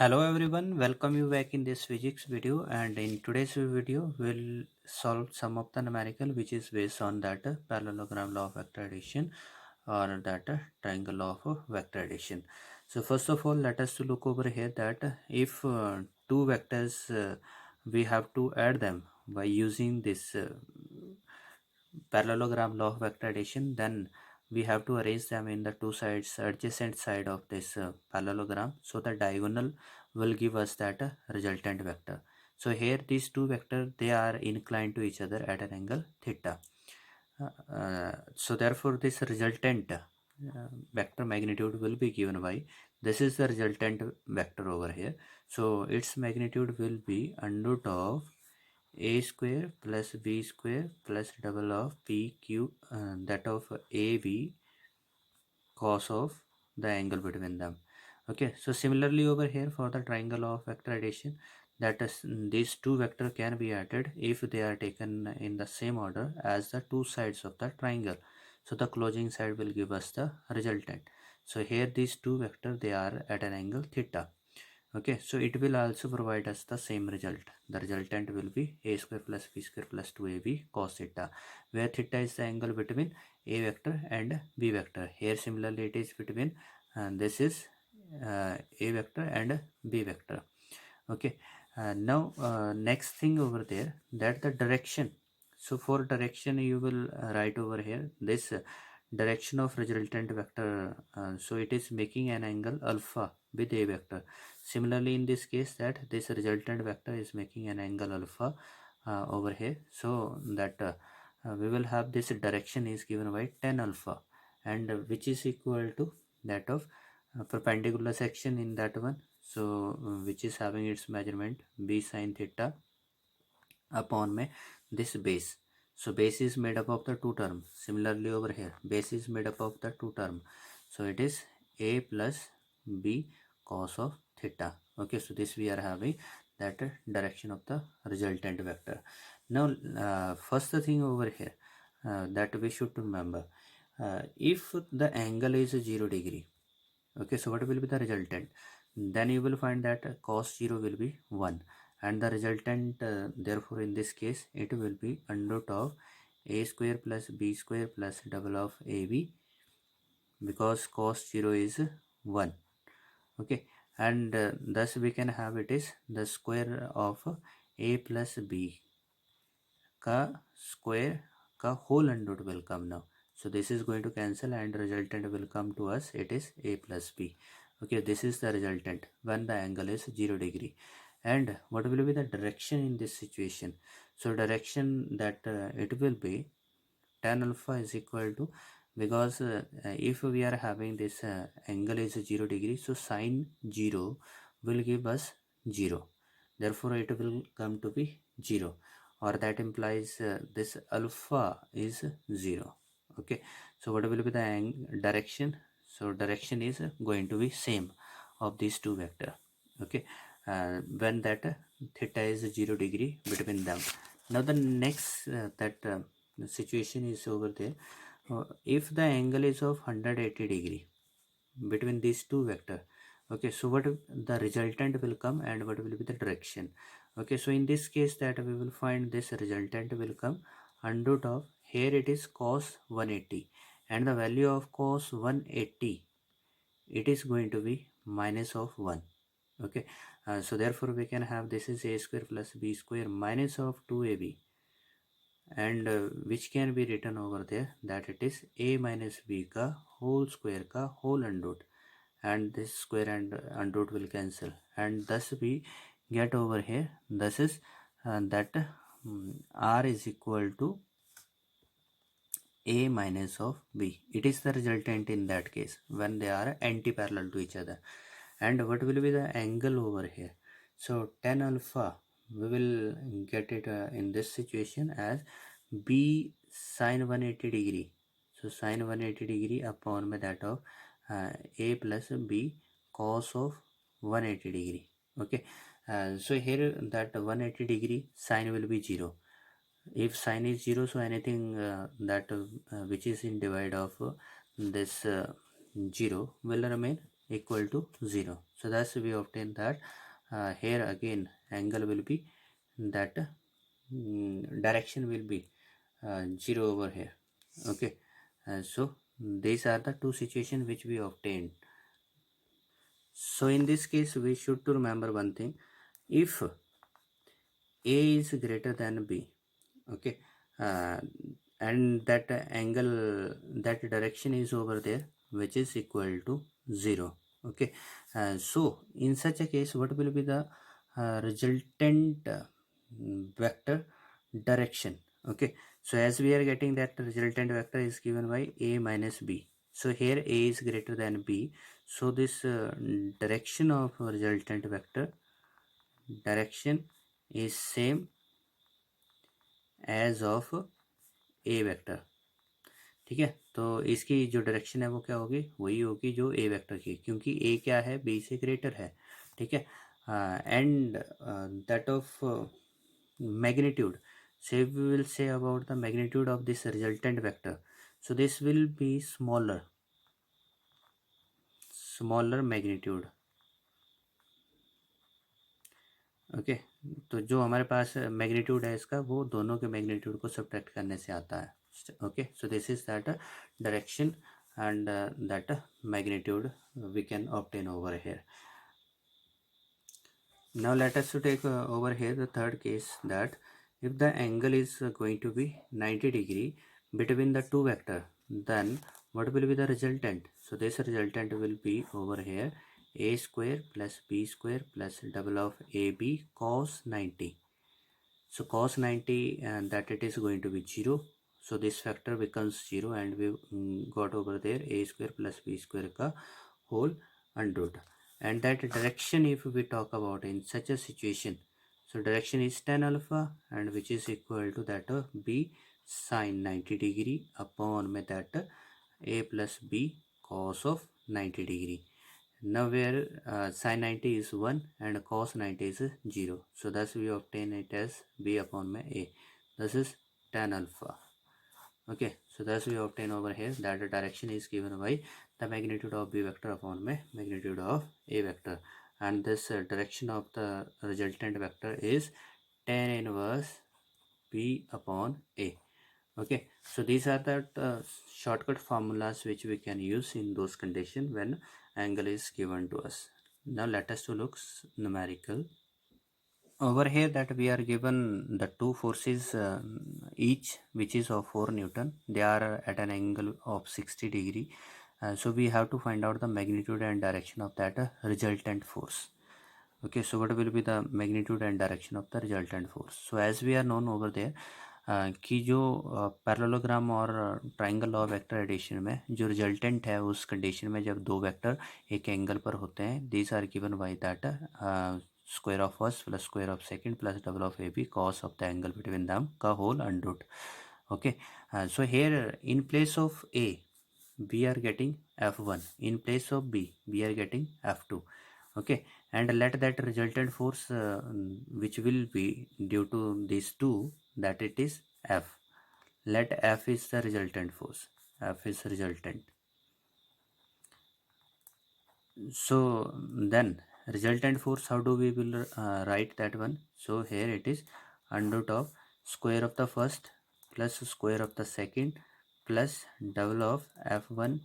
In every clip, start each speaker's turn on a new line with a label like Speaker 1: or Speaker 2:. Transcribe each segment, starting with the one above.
Speaker 1: Hello everyone, welcome you back in this physics video, and in today's video we'll solve some of the numerical which is based on that parallelogram law of vector addition or that triangle law of vector addition. So first of all, let us to look over here that if two vectors we have to add them by using this parallelogram law of vector addition, then we have to arrange them in the two sides adjacent side of this parallelogram, so the diagonal will give us that resultant vector. So here these two vectors, they are inclined to each other at an angle theta. So therefore this resultant vector magnitude will be given by, this is the resultant vector over here, so its magnitude will be under root of a square plus b square plus double of pq, that of ab cos of the angle between them. Okay, so similarly over here for the triangle of vector addition, that is, these two vector can be added if they are taken in the same order as the two sides of the triangle, so the closing side will give us the resultant. So here these two vector, they are at an angle theta. Okay, so it will also provide us the same result. The resultant will be a square plus b square plus 2ab cos theta, where theta is the angle between a vector and b vector. Here similarly it is between, this is a vector and b vector. Okay, now next thing over there, that the direction. So for direction you will write over here this direction of resultant vector, so it is making an angle alpha with a vector. Similarly in this case, that this resultant vector is making an angle alpha over here, so that we will have this direction is given by tan alpha, and which is equal to that of perpendicular section in that one, so which is having its measurement b sine theta upon में this base. So base is made up of the two term. Similarly over here, base is made up of the two term, so it is a plus b cos of theta. Okay, so this we are having that direction of the resultant vector. Now first thing over here that we should remember, if the angle is 0 degree, okay, so what will be the resultant? Then you will find that cos 0 will be 1, and the resultant, therefore in this case it will be under root of a square plus b square plus double of ab, because cos 0 is 1. Okay, and thus we can have it is the square of a plus b का square का whole under root will come now. So this is going to cancel and resultant will come to us, it is a plus b. Okay, this is the resultant when the angle is 0 degree. And what will be the direction in this situation? So direction that it will be tan alpha is equal to, because if we are having this angle is 0 degree, so sine 0 will give us 0, therefore it will come to be 0, or that implies this alpha is 0. Okay, so what will be the direction? So direction is going to be same of these two vector. Okay, when that theta is 0 degree between them. Now the next the situation is over there, if the angle is of 180 degree between these two vector. Okay, so what the resultant will come and what will be the direction? Okay, so in this case that we will find this resultant will come under root of, here it is cos 180, and the value of cos 180, it is going to be minus of 1. Okay, so therefore we can have this is a square plus b square minus of 2ab, and which can be written over there that it is a minus b ka whole square ka whole under root, and this square and under root will cancel, and thus we get over here, this is that r is equal to a minus of b. It is the resultant in that case when they are anti-parallel to each other. And what will be the angle over here? So tan alpha, we will get it in this situation as b sine 180 degree. So sine 180 degree upon that of a plus b cos of 180 degree. Okay, so here that 180 degree sine will be 0. If sine is 0, so anything that which is in divide of this 0 will remain equal to 0. So thus we obtain that here again angle will be that direction will be 0 over here. Okay, so these are the two situations which we obtained. So in this case we should to remember one thing: if A is greater than B, okay, uh, and that angle, that direction is over there, which is equal to 0. Okay, so in such a case what will be the resultant vector direction? Okay, so as we are getting that resultant vector is given by A minus B, so here A is greater than B, so this direction of resultant vector direction is same as of A vector. ठीक है, तो इसकी जो direction है वो क्या होगी, वही होगी जो ए वेक्टर की, क्योंकि ए क्या है, बी से ग्रेटर है. ठीक है, and that of magnitude, say we will say about the magnitude of this resultant vector, so this will be smaller magnitude. Okay, तो जो हमारे पास मैग्नीट्यूड है इसका, वो दोनों के मैग्नीट्यूड को सब्ट्रैक्ट करने से आता है. Okay, so this is that direction and that magnitude we can obtain over here. Now let us to take over here the third case, that if the angle is going to be 90 degree between the two vector, then what will be the resultant? So this resultant will be over here a square plus b square plus double of ab cos 90. So cos 90 and that it is going to be 0. So this factor becomes 0 and we got over there a square plus b square ka whole under root. And that direction, if we talk about in such a situation, so direction is tan alpha, and which is equal to that of b sin 90 degree upon में that a plus b cos of 90 degree. Now where sin 90 is 1 and cos 90 is 0. So thus we obtain it as b upon my a. This is tan alpha. Okay, so thus we obtain over here that the direction is given by the magnitude of b vector upon my magnitude of a vector. And this direction of the resultant vector is tan inverse b upon a. Okay, so these are the shortcut formulas which we can use in those conditions when angle is given to us. Now let us to look numerical. Over here that we are given the two forces each, which is of 4 Newton. They are at an angle of 60 degree. So we have to find out the magnitude and direction of that resultant force. Okay, so what will be the magnitude and direction of the resultant force? So as we are known over there कि जो parallelogram और triangle law vector addition में जो resultant है उस condition में जब दो वेक्टर एक एंगल पर होते हैं, these are given by that square of first plus square of second plus double of a b cos of the angle between them का whole under root. Okay, so here in place of A we are getting F1, in place of B we are getting F2. Okay, and let that resultant force which will be due to these two, that it is F. Let F is the resultant force, F is resultant. So then resultant force, how do we will write that one? So here it is under root of square of the first plus square of the second plus double of F1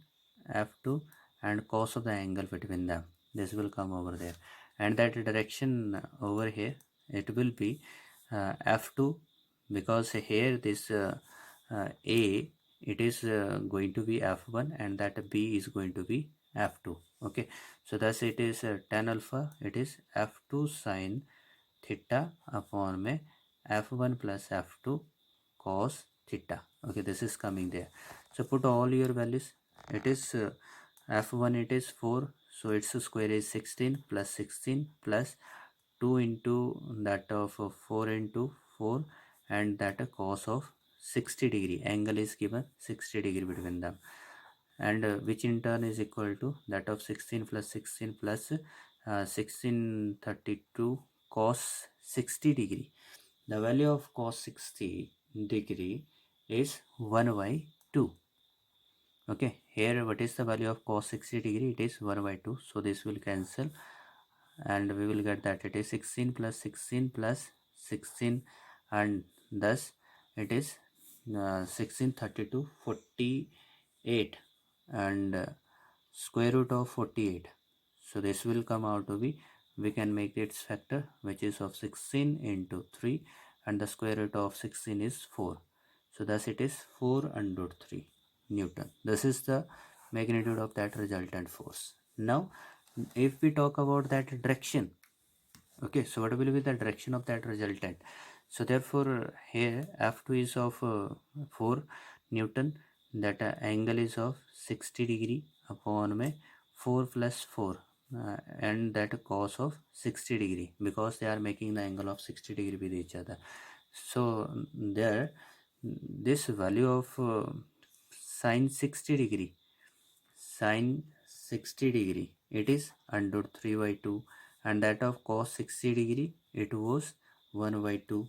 Speaker 1: F2 and cos of the angle between them. This will come over there, and that direction over here it will be F2, because here this A, it is going to be F1 and that B is going to be F2. Okay, so thus it is tan alpha, it is F2 sin theta upon में F1 plus F2 cos theta. Okay, this is coming there. So put all your values. It is F1 it is 4, so its square is 16 plus 16 plus 2 into that of 4 into 4 and that cos of 60 degree, angle is given 60 degree between them, and which in turn is equal to that of 16 plus 16 plus 1632 cos 60 degree. The value of cos 60 degree is 1 by 2. Okay, here what is the value of cos 60 degree? It is 1 by 2. So this will cancel and we will get that it is 16 plus 16 plus 16, and thus it is 16 32 48, and square root of 48. So this will come out to be, we can make its factor, which is of 16 into 3, and the square root of 16 is 4. So thus it is 4 under 3 Newton. This is the magnitude of that resultant force. Now if we talk about that direction, okay, so what will be the direction of that resultant? So therefore here F2 is of 4 Newton, that angle is of 60 degree upon में 4 plus 4, and that cos of 60 degree, because they are making the angle of 60 degree with each other. So there this value of sine 60 degree, sine 60 degree, it is under 3 by 2, and that of cos 60 degree, it was 1 by 2.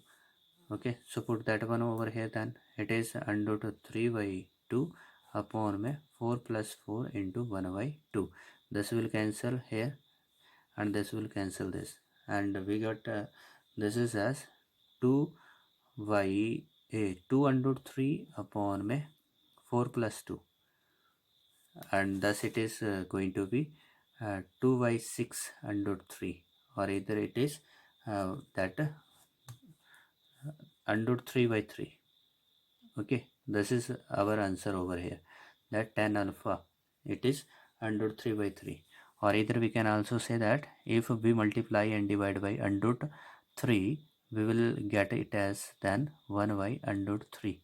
Speaker 1: Okay, so put that one over here, then it is under 3 by 2 upon में 4 plus 4 into 1 by 2. This will cancel here and this will cancel this, and we got this is as 2 by 2 under 3 upon में 4 plus 2, and thus it is going to be 2 by 6 under 3, or either it is that under 3 by 3. Okay, this is our answer over here, that tan alpha, it is under 3 by 3, or either we can also say that if we multiply and divide by under 3, we will get it as then 1 by under 3.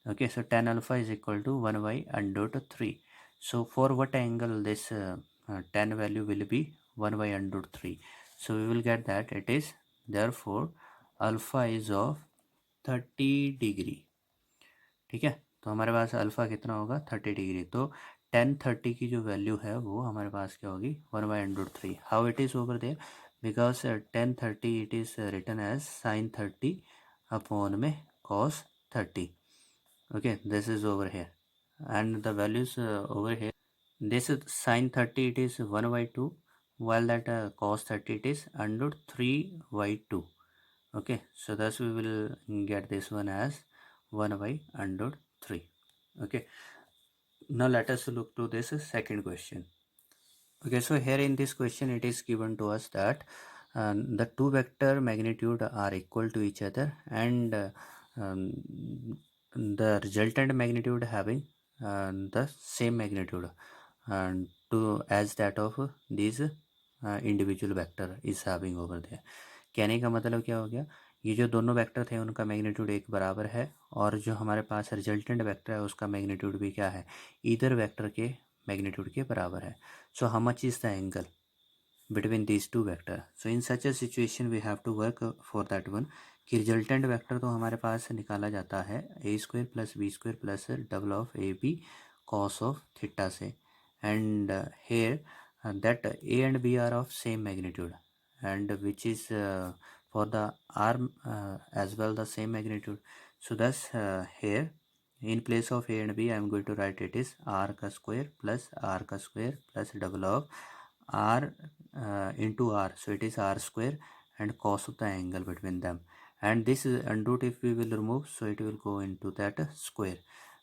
Speaker 1: Okay, so tan alpha is equal to 1 by under root 3. So for what angle this tan value will be 1 by under root 3? So we will get that it is, therefore alpha is of 30 degree. ठीक है, तो हमारे पास alpha कितना होगा 30 degree, तो tan 30 की जो value है वो हमारे पास क्या होगी 1 by under root 3. How it is over there, because tan 30 it is written as sin 30 upon में cos 30. Okay, this is over here, and the values over here, this is sin 30 it is 1 by 2, while that cos 30 it is under 3 by 2. Okay, so thus we will get this one as 1 by under 3. Okay, now let us look to this second question. Okay, so here in this question it is given to us that the two vector magnitude are equal to each other, and the resultant magnitude having the same magnitude and to as that of these individual vector is having over there. कहने का मतलब क्या हो गया, ये जो दोनों vector थे उनका मैग्नीट्यूड एक बराबर है, और जो हमारे पास रिजल्टेंट वेक्टर है उसका मैग्नीट्यूड भी क्या है, ईदर वेक्टर के मैग्नीट्यूड के बराबर है. So how much is the angle between these two vector? So in such a situation we have to work for that one कि रिजल्टेंट वेक्टर तो हमारे पास निकाला जाता है a square plus b square plus double of a b cos of theta से, and here that a and b are of same magnitude, and which is for the r as well the same magnitude. So thus here in place of a and b I am going to write it is r का square plus r का square plus double of r into r, so it is r square and cos of the angle between them, and this under root if we will remove, so it will go into that square,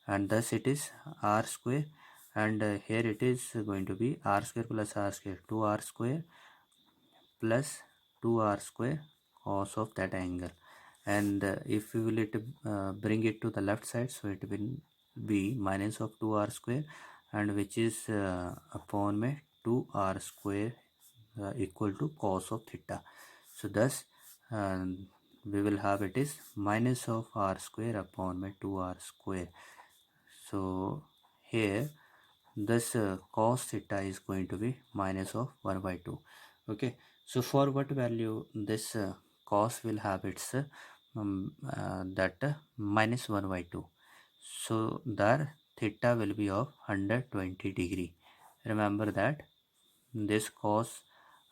Speaker 1: and thus it is r square, and here it is going to be r square plus r square 2r square plus 2r square cos of that angle, and if we will bring it to the left side, so it will be minus of 2r square, and which is upon में 2r square equal to cos of theta. So thus we will have it is minus of r square upon में 2r square. So here thus cos theta is going to be minus of 1 by 2. Okay, so for what value this cos will have its that minus 1 by 2. So the theta will be of 120 degree. Remember that this cos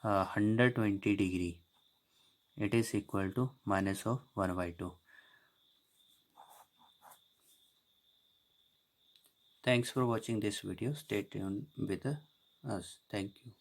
Speaker 1: 120 degree, it is equal to minus of 1 by 2. Thanks for watching this video. Stay tuned with us. Thank you.